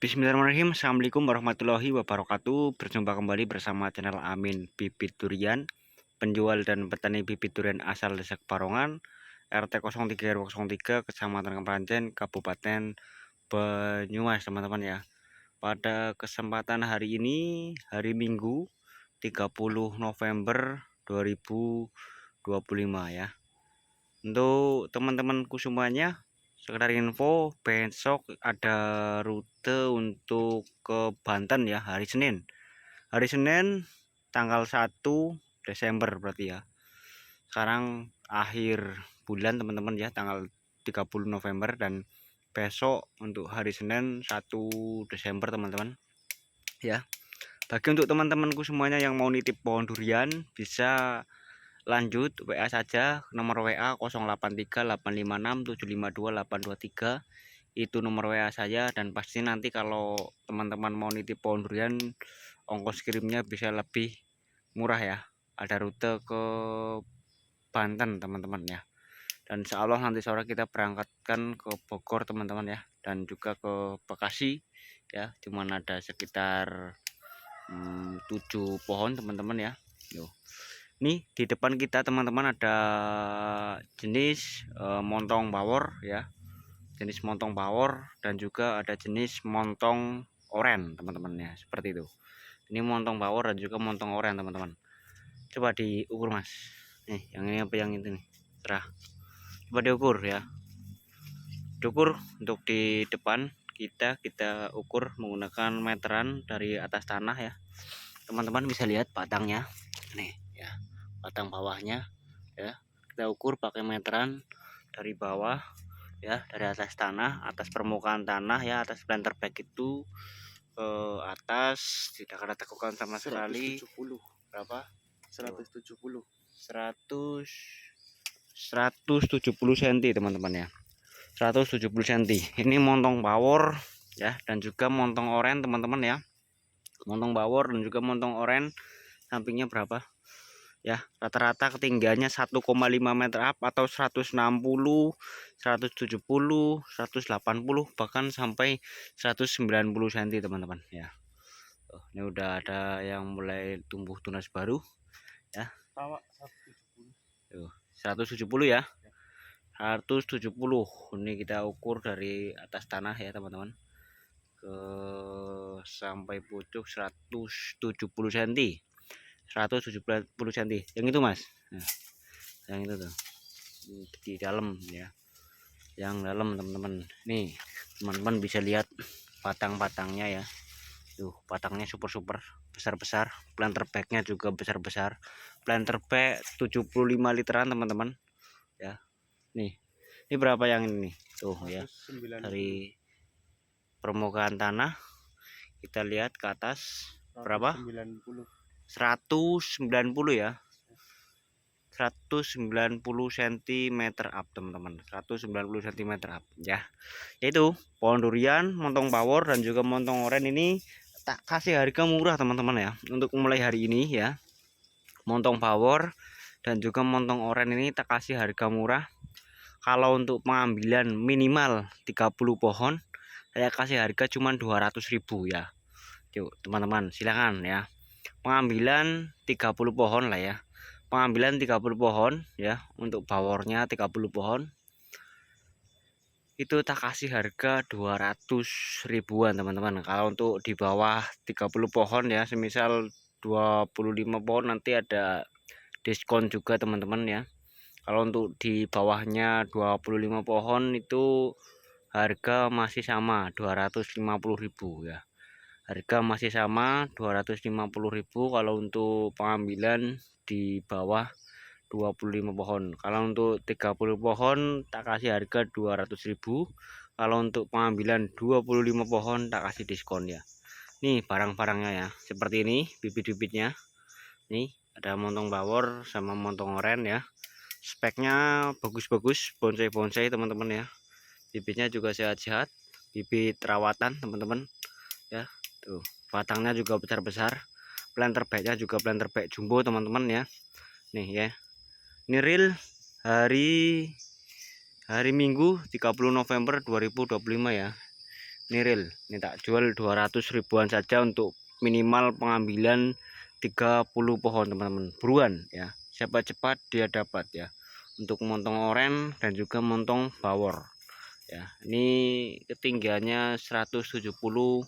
Bismillahirrahmanirrahim. Assalamualaikum warahmatullahi wabarakatuh. Berjumpa kembali bersama channel Amin Bibit Durian, penjual dan petani bibit durian asal Desa Barongan, RT 03 03, Kecamatan Kepanjen, Kabupaten Banyumas, teman-teman ya. Pada kesempatan hari ini, hari Minggu 30 November 2025 ya. Untuk teman-temanku semuanya, sekedar info, besok ada rute untuk ke Banten ya, hari Senin. Hari Senin tanggal 1 Desember berarti ya. Sekarang akhir bulan teman-teman ya, tanggal 30 November, dan besok untuk hari Senin 1 Desember teman-teman ya. Bagi untuk teman-temanku semuanya yang mau nitip pohon durian, bisa lanjut WA saja nomor WA 083856752823. Itu nomor WA saya, dan pasti nanti kalau teman-teman mau nitip pohon durian, ongkos kirimnya bisa lebih murah ya. Ada rute ke Banten teman-teman ya, dan insya Allah nanti sore kita berangkatkan ke Bogor teman-teman ya, dan juga ke Bekasi ya. Cuman ada sekitar 7 pohon teman-teman ya. Nih di depan kita teman-teman ada jenis montong bawor ya, jenis montong bawor, dan juga ada jenis montong oren teman-teman ya, seperti itu. Ini montong bawor dan juga montong oren teman-teman. Coba diukur mas, nih yang ini apa yang itu nih, cerah. Coba diukur ya, diukur untuk di depan kita ukur menggunakan meteran dari atas tanah ya. Teman-teman bisa lihat batangnya nih ya, batang bawahnya ya, kita ukur pakai meteran dari bawah ya, dari atas tanah, atas permukaan tanah ya, atas planter bag itu ke atas, tidak ada tekukan sama sekali. 170 Berapa? 170 cm teman-teman ya, 170 cm. Ini montong bawor ya, dan juga montong oren teman-teman ya. Montong bawor dan juga montong oren sampingnya berapa ya, rata-rata ketinggiannya 1,5 meter up atau 160, 170, 180, bahkan sampai 190 cm teman-teman ya. Ini udah ada yang mulai tumbuh tunas baru ya. 170 ya, 170. Ini kita ukur dari atas tanah ya teman-teman, ke sampai pucuk 170 cm, 170 cm. Yang itu mas, nah, yang itu tuh di dalam ya, yang dalam teman-teman. Nih teman-teman bisa lihat batang-batangnya ya, tuh batangnya super besar-besar. Planter bagnya juga besar-besar, planter bag 75 literan teman-teman ya. Ini berapa yang ini tuh ya, 190 dari permukaan tanah kita lihat ke atas berapa, 190 ya, 190 cm up teman-teman, 190 cm up ya. Yaitu pohon durian montong bawor dan juga montong oren ini tak kasih harga murah teman-teman ya, untuk mulai hari ini ya. Montong bawor dan juga montong oren ini tak kasih harga murah. Kalau untuk pengambilan minimal 30 pohon, saya kasih harga cuma 200.000 ya. Yuk teman-teman silakan ya, pengambilan 30 pohon lah ya, pengambilan 30 pohon ya, untuk bawornya 30 pohon itu tak kasih harga 200 ribuan teman-teman. Kalau untuk di bawah 30 pohon ya, semisal 25 pohon nanti ada diskon juga teman-teman ya. Kalau untuk di bawahnya 25 pohon itu harga masih sama 250.000 ya. Harga masih sama 250.000 kalau untuk pengambilan di bawah 25 pohon. Kalau untuk 30 pohon tak kasih harga 200.000. Kalau untuk pengambilan 25 pohon tak kasih diskon ya. Nih barang-barangnya ya, seperti ini bibit-bibitnya. Nih ada montong bawor sama montong oren ya. Speknya bagus-bagus, bonsai-bonsai teman-teman ya. Bibitnya juga sehat-sehat, bibit rawatan teman-teman ya. Tuh batangnya juga besar-besar, planter bagnya juga planter bag jumbo teman-teman ya. Nih ya, ini real hari Minggu 30 November 2025 ya. Ini real, ini tak jual 200 ribuan saja untuk minimal pengambilan 30 pohon teman-teman. Buruan ya, siapa cepat dia dapat ya, untuk montong oren dan juga montong bawor ya. Ini ketinggiannya 170 180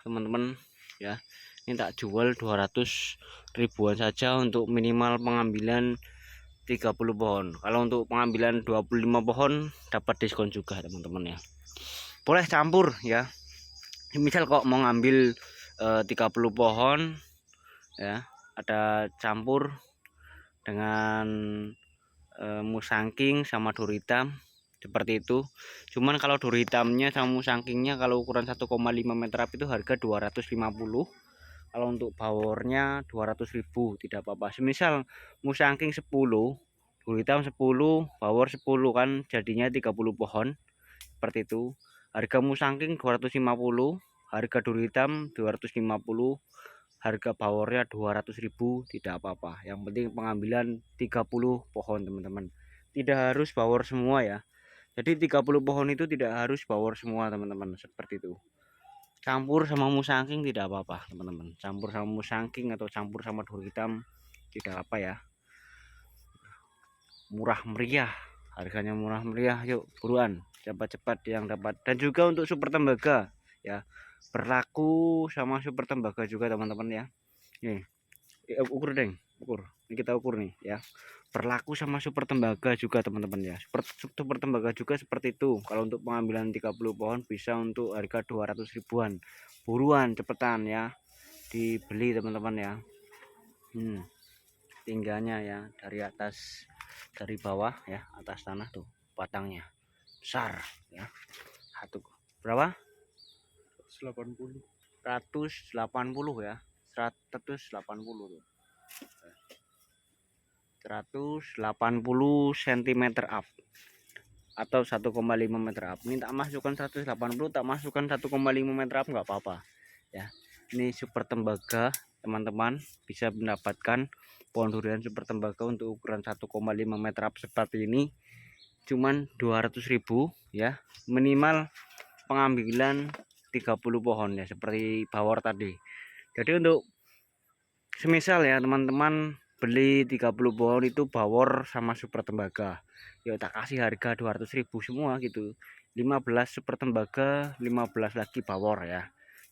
teman-teman ya. Ini tak jual 200 ribuan saja untuk minimal pengambilan 30 pohon. Kalau untuk pengambilan 25 pohon dapat diskon juga teman-teman ya. Boleh campur ya. Misal kok mau ngambil 30 pohon ya, ada campur dengan musangking sama dur hitam seperti itu. Cuman kalau dur hitamnya sama musangkingnya kalau ukuran 1,5 meter up itu harga 250. Kalau untuk bawornya 200.000 tidak apa-apa. Semisal musangking 10, dur hitam 10, bawor 10 kan jadinya 30 pohon. Seperti itu. Harga musangking 250, harga dur hitam 250, harga bawornya 200.000 tidak apa-apa. Yang penting pengambilan 30 pohon teman-teman. Tidak harus bawor semua ya. Jadi 30 pohon itu tidak harus bawor semua teman-teman, seperti itu. Campur sama musangking tidak apa-apa teman-teman. Campur sama musangking atau campur sama dur hitam tidak apa ya. Murah meriah, harganya murah meriah. Yuk buruan, cepat-cepat yang dapat. Dan juga untuk super tembaga ya, berlaku sama super tembaga juga teman-teman ya. Nih ukur deng, ukur ini kita ukur nih ya, berlaku sama super tembaga juga teman-teman ya. Super tembaga juga seperti itu. Kalau untuk pengambilan 30 pohon bisa untuk harga 200 ribuan. Buruan cepetan ya dibeli teman-teman ya. Tingginya ya dari atas, dari bawah ya, atas tanah tuh batangnya besar ya. Satu berapa? 180 ya, 180 tuh. 180 cm up atau 1,5 meter up. Ini tak masukkan 180, tak masukkan 1,5 meter up nggak apa-apa ya. Ini super tembaga teman-teman, bisa mendapatkan pohon durian super tembaga untuk ukuran 1,5 meter up seperti ini cuman 200.000 ya, minimal pengambilan 30 pohon ya, seperti bawor tadi. Jadi untuk semisal ya teman-teman beli 30 pohon itu bawor sama super tembaga ya, tak kasih harga 200.000 semua gitu. 15 super tembaga, 15 lagi bawor ya,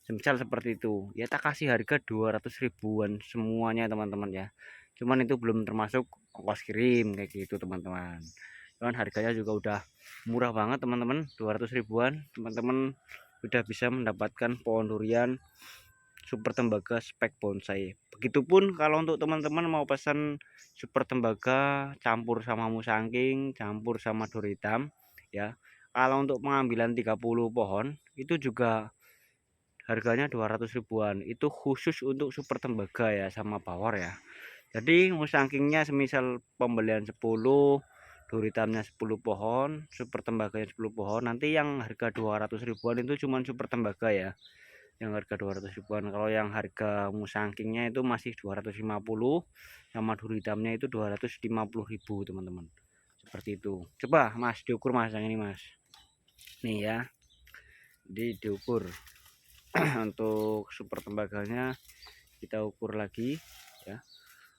semisal seperti itu ya, tak kasih harga 200 ribuan semuanya teman-teman ya. Cuman itu belum termasuk ongkos kirim kayak gitu teman-teman. Cuman harganya juga udah murah banget teman-teman, 200 ribuan teman-teman udah bisa mendapatkan pohon durian super tembaga spek bonsai. Begitupun kalau untuk teman-teman mau pesan super tembaga campur sama musangking, campur sama dur hitam ya. Kalau untuk pengambilan 30 pohon itu juga harganya 200 ribuan. Itu khusus untuk super tembaga ya sama bawor ya. Jadi musangkingnya semisal pembelian 10, dur hitamnya 10 pohon, super tembaganya 10 pohon. Nanti yang harga 200 ribuan itu cuma super tembaga ya, yang harga 200 ribuan. Kalau yang harga musangkingnya itu masih 250, sama dur hitamnya itu 250.000 teman-teman. Seperti itu. Coba Mas diukur Mas yang ini Mas. Nih ya. Diukur. Untuk super tembaganya kita ukur lagi ya.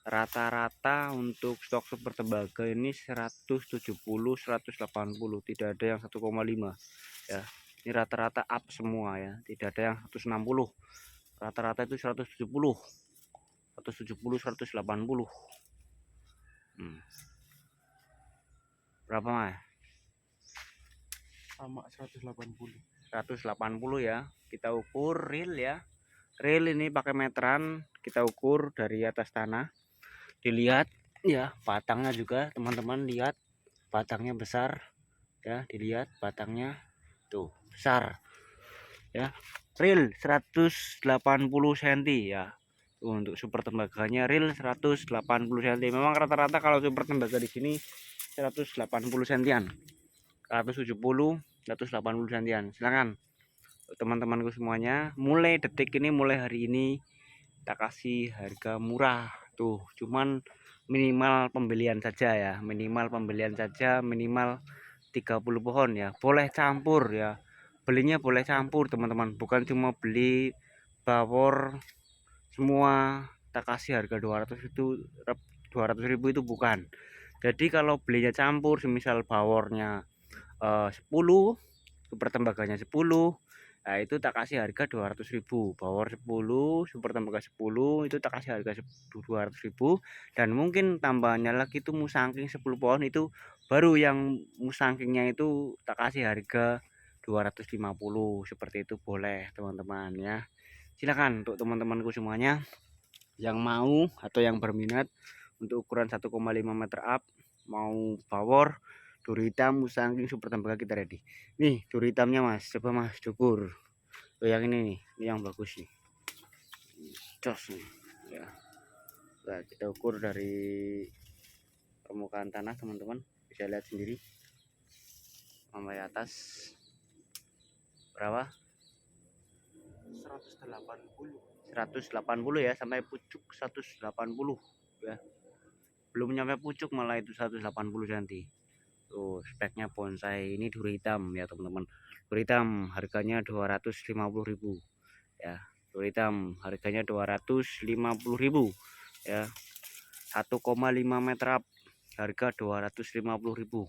Rata-rata untuk stok super tembaga ini 170 180, tidak ada yang 1,5 ya. Ini rata-rata up semua ya, tidak ada yang 160. Rata-rata itu 170 180. Berapa Mas? Sama 180 ya. Kita ukur real ya. Real ini pakai meteran, kita ukur dari atas tanah. Dilihat ya batangnya juga teman-teman, lihat batangnya besar ya, dilihat batangnya tuh besar ya. Real 180 cm ya. Untuk super tembaganya real 180 cm. Memang rata-rata kalau super tembaga di sini 180 cm-an. 170 180 cm. Silakan teman-temanku semuanya, mulai detik ini, mulai hari ini tak kasih harga murah tuh, cuman minimal pembelian saja ya, minimal pembelian saja, minimal 30 pohon ya. Boleh campur ya, belinya boleh campur teman-teman, bukan cuma beli bawor semua tak kasih harga 200 itu 200.000 itu bukan. Jadi kalau belinya campur, semisal bawornya 10, super tembaganya 10, nah itu tak kasih harga 200.000. Bawor 10, super tembaga 10 itu tak kasih harga 200.000. Dan mungkin tambahannya lagi itu musangking 10 pohon, itu baru yang musangkingnya itu tak kasih harga 250. Seperti itu boleh teman-teman ya. Silakan untuk teman-temanku semuanya yang mau atau yang berminat untuk ukuran 1,5 meter up, mau bawor, duri hitam, musangking, super tembaga, kita ready. Nih duri hitamnya mas, coba mas cukur. Yang ini nih, ini yang bagus nih, jos nih ya. Nah, kita ukur dari permukaan tanah teman-teman, bisa lihat sendiri sampai atas berapa, 180 ya, sampai pucuk 180 ya, belum nyampe pucuk malah itu 180 cm. Tuh speknya bonsai ini duri hitam ya teman-teman. Duri hitam harganya 250.000 ya. Duri hitam harganya 250.000 ya. 1,5 meter up, harga 250.000.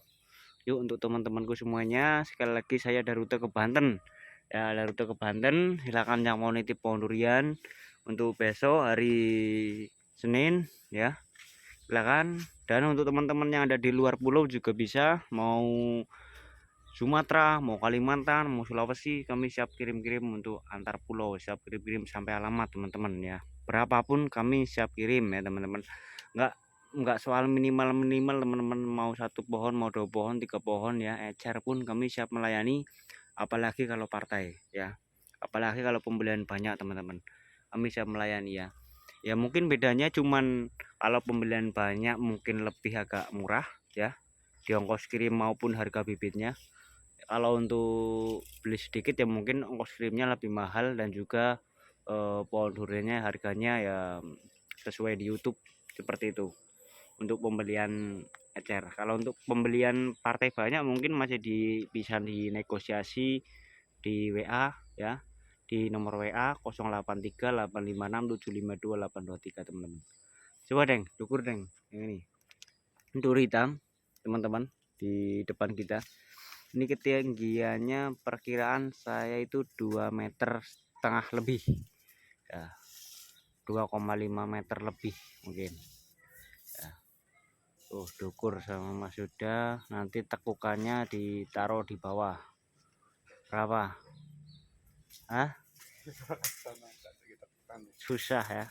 Yuk untuk teman-temanku semuanya, sekali lagi saya dari rute ke Banten ya, dari rute ke Banten. Silakan yang mau nitip pohon durian untuk besok hari Senin ya, silakan. Dan untuk teman-teman yang ada di luar pulau juga bisa, mau Sumatera, mau Kalimantan, mau Sulawesi, kami siap kirim-kirim untuk antar pulau, siap kirim-kirim sampai alamat teman-teman ya. Berapapun kami siap kirim ya teman-teman. Enggak soal minimal teman-teman, mau 1 pohon, mau 2 pohon, 3 pohon ya, ecer pun kami siap melayani. Apalagi kalau partai ya, apalagi kalau pembelian banyak teman-teman, kami siap melayani ya. Ya mungkin bedanya cuman kalau pembelian banyak mungkin lebih agak murah ya, di ongkos kirim maupun harga bibitnya. Kalau untuk beli sedikit ya mungkin ongkos kirimnya lebih mahal, dan juga pohon duriannya harganya ya sesuai di YouTube seperti itu untuk pembelian ecer. Kalau untuk pembelian partai banyak mungkin masih bisa dinegosiasi di WA ya, di nomor WA 083856752823 teman-teman. Coba deng ukur deng yang ini duri hitam teman-teman di depan kita. Ini ketinggiannya perkiraan saya itu 2,5 meter lebih ya, 2,5 meter lebih mungkin ya. Tuh diukur sama Mas Yuda, nanti tekukannya ditaruh di bawah berapa. Hah? Susah ya.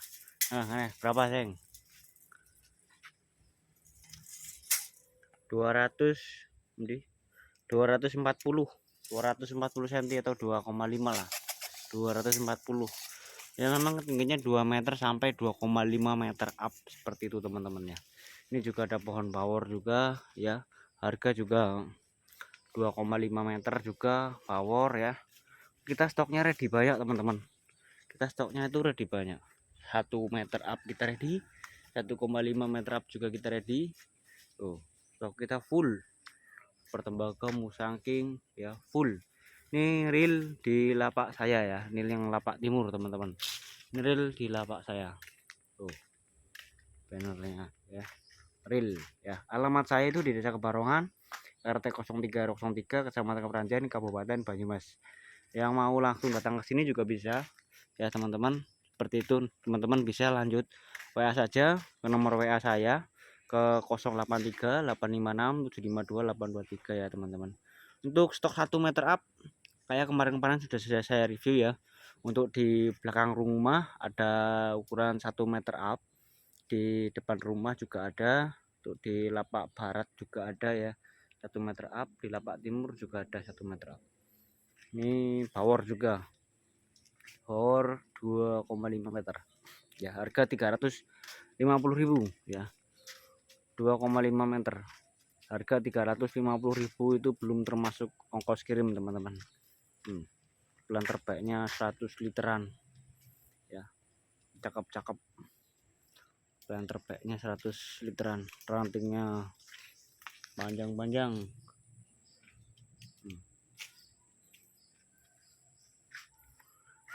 Berapa seng? 200 di 240 cm atau 2,5 lah, 240 ya. Memang tingginya 2 meter sampai 2,5 meter up seperti itu teman-teman ya. Ini juga ada pohon bawor juga ya, harga juga 2,5 meter juga bawor ya. Kita stoknya ready banyak teman-teman, kita stoknya itu ready banyak. 1 meter up kita ready, 1,5 meter up juga kita ready. Tuh stok kita full, pertembaga, musangking ya full. Ini real di lapak saya ya, ini yang lapak timur teman-teman, ini real di lapak saya. Tuh bannernya ya, real ya. Alamat saya itu di Desa Kebarongan, RT 0303, Kecamatan Keperanjan, Kabupaten Banyumas. Yang mau langsung datang ke sini juga bisa ya teman-teman. Seperti itu teman-teman, bisa lanjut WA saja ke nomor WA saya ke 083856752823 ya teman-teman. Untuk stok 1 meter up kayak kemarin-kemarin sudah saya review ya. Untuk di belakang rumah ada ukuran 1 meter up, di depan rumah juga ada, untuk di lapak barat juga ada ya 1 meter up, di lapak timur juga ada 1 meter up. Ini bawor juga, bawor 2,5 meter ya, harga 350.000 ya. 2,5 meter harga 350.000, itu belum termasuk ongkos kirim teman-teman. Bulan terbaiknya 100 literan ya, cakep-cakep. Bulan terbaiknya 100 literan, rantingnya panjang-panjang.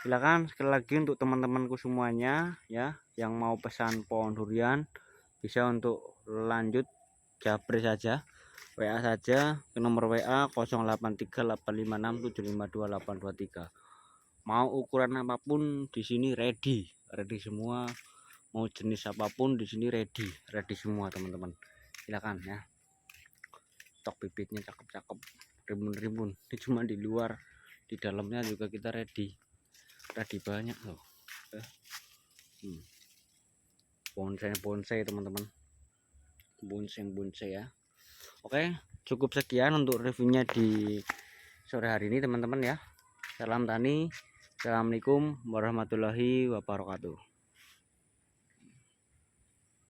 Silakan sekali lagi untuk teman-temanku semuanya ya, yang mau pesan pohon durian bisa untuk lanjut japri saja, WA saja ke nomor WA 083856752823. Mau ukuran apapun di sini ready semua, mau jenis apapun di sini ready semua teman-teman. Silakan ya. Stok bibitnya cakep-cakep, rimbun-rimbun. Ini cuma di luar, di dalamnya juga kita ready banyak loh. Bonsai teman-teman, bonsai ya. Oke, cukup sekian untuk reviewnya di sore hari ini teman-teman ya. Salam tani, assalamualaikum warahmatullahi wabarakatuh.